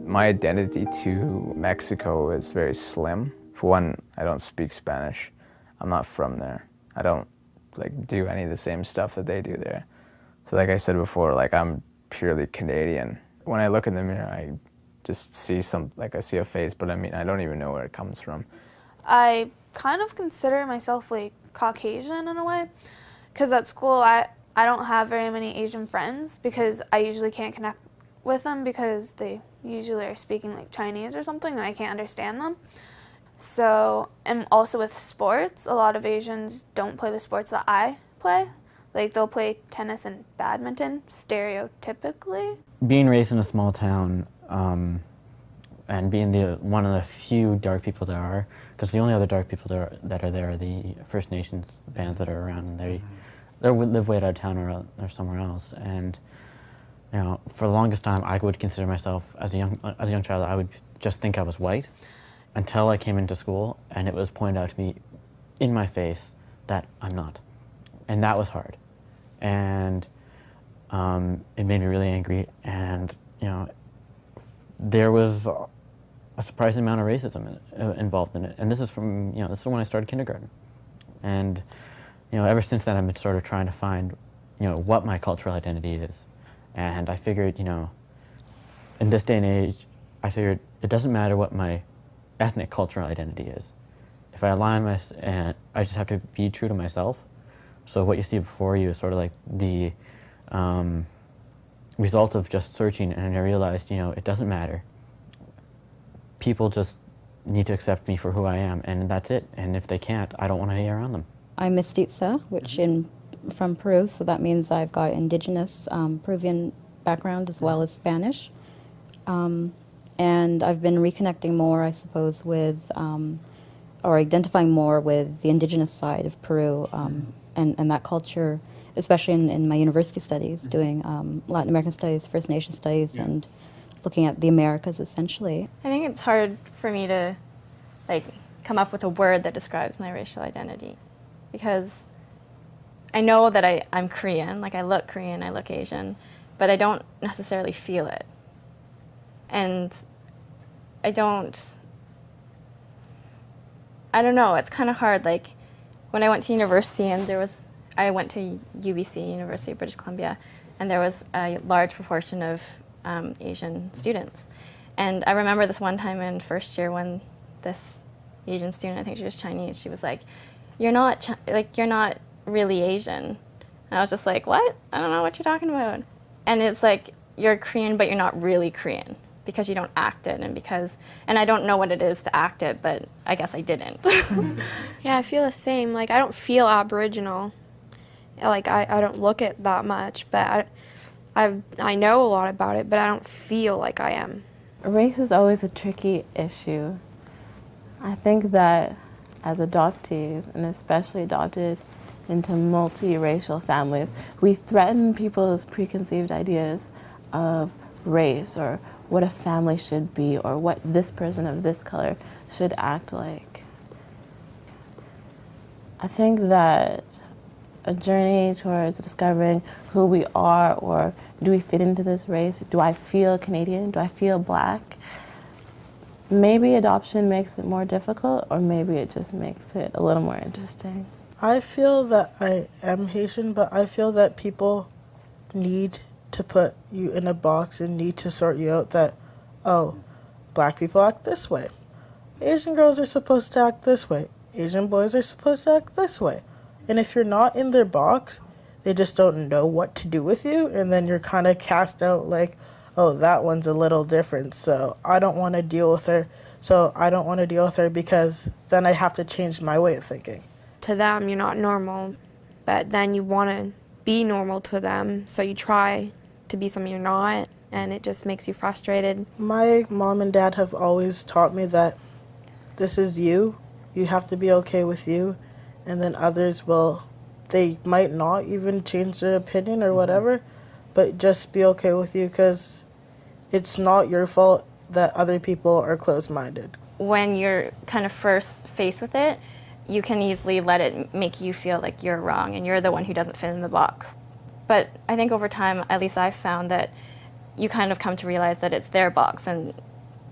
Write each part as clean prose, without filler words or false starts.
My identity to Mexico is very slim. For one, I don't speak Spanish. I'm not from there. I don't do any of the same stuff that they do there. So like I said before, I'm purely Canadian. When I look in the mirror, I just see I see a face, but I don't even know where it comes from. I kind of consider myself Caucasian in a way, because at school I don't have very many Asian friends because I usually can't connect with them because they usually are speaking Chinese or something and I can't understand them. So, and also with sports, a lot of Asians don't play the sports that I play. They'll play tennis and badminton, stereotypically. Being raised in a small town and being one of the few dark people there are, because the only other dark people that are there are the First Nations bands that are around, and they live way out of town or somewhere else. And for the longest time, I would consider myself as a young child, I would just think I was white, until I came into school and it was pointed out to me in my face that I'm not, and that was hard, and it made me really angry. And there was a surprising amount of racism involved in it, and this is from this is when I started kindergarten, and ever since then I've been sort of trying to find what my cultural identity is. And I figured, in this day and age, I figured it doesn't matter what my ethnic cultural identity is. If I align and I just have to be true to myself. So what you see before you is sort of the result of just searching, and I realized, it doesn't matter. People just need to accept me for who I am, and that's it. And if they can't, I don't want to be around them. I'm mestiza, which from Peru, so that means I've got indigenous Peruvian background as well as Spanish. And I've been reconnecting more, I suppose, with, or identifying more with the indigenous side of Peru and that culture, especially in my university studies, doing Latin American studies, First Nation studies, and looking at the Americas, essentially. I think it's hard for me to, come up with a word that describes my racial identity, because I know that I'm Korean, I look Korean, I look Asian, but I don't necessarily feel it. And I don't know, it's kind of hard. When I went to university, and I went to UBC, University of British Columbia, and there was a large proportion of Asian students. And I remember this one time in first year when this Asian student, I think she was Chinese, she was like, you're not really Asian. And I was just like, what? I don't know what you're talking about. And it's you're Korean, but you're not really Korean because you don't act it, and I don't know what it is to act it, but I guess I didn't. Yeah, I feel the same. I don't feel Aboriginal. I don't look it that much, but I know a lot about it, but I don't feel like I am. Race is always a tricky issue. I think that as adoptees, and especially adopted into multiracial families, we threaten people's preconceived ideas of race, or what a family should be, or what this person of this color should act like. I think that a journey towards discovering who we are, or do we fit into this race? Do I feel Canadian? Do I feel Black? Maybe adoption makes it more difficult, or maybe it just makes it a little more interesting. I feel that I am Haitian, but I feel that people need to put you in a box and need to sort you out that, oh, Black people act this way. Asian girls are supposed to act this way. Asian boys are supposed to act this way. And if you're not in their box, they just don't know what to do with you, and then you're kind of cast out oh, that one's a little different, so I don't want to deal with her. So I don't want to deal with her because then I have to change my way of thinking. To them, you're not normal, but then you want to be normal to them, so you try to be something you're not, and it just makes you frustrated. My mom and dad have always taught me that this is you. You have to be okay with you, and then others they might not even change their opinion or whatever, but just be okay with you, because it's not your fault that other people are closed-minded. When you're kind of first faced with it, you can easily let it make you feel like you're wrong and you're the one who doesn't fit in the box. But I think over time, at least I've found that you kind of come to realize that it's their box, and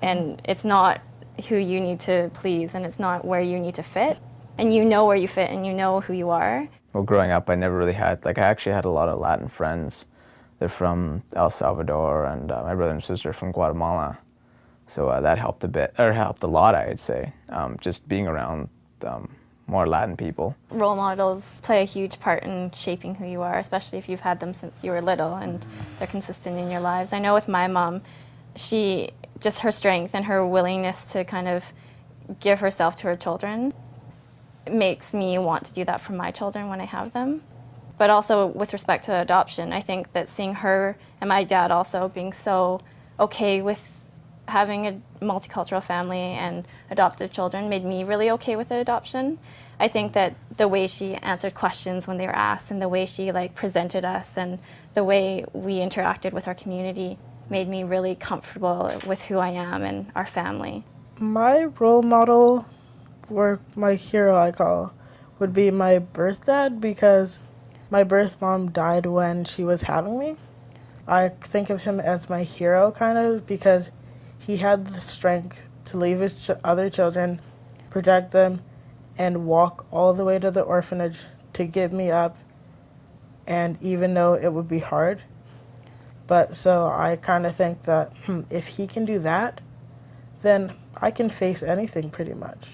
and it's not who you need to please, and it's not where you need to fit, and you know where you fit and you know who you are. Well, growing up, I never really had, like, I actually had a lot of Latin friends. They're from El Salvador, and my brother and sister are from Guatemala. So that helped a bit, or helped a lot, I'd say, just being around more Latin people. Role models play a huge part in shaping who you are, especially if you've had them since you were little and they're consistent in your lives. I know with my mom, just her strength and her willingness to kind of give herself to her children makes me want to do that for my children when I have them. But also with respect to adoption, I think that seeing her and my dad also being so okay with having a multicultural family and adoptive children made me really okay with the adoption. I think that the way she answered questions when they were asked, and the way she presented us, and the way we interacted with our community made me really comfortable with who I am and our family. My role model, or my hero I call, would be my birth dad, because my birth mom died when she was having me. I think of him as my hero, kind of, because he had the strength to leave his other children, protect them, and walk all the way to the orphanage to give me up, and even though it would be hard. But so I kind of think that if he can do that, then I can face anything pretty much.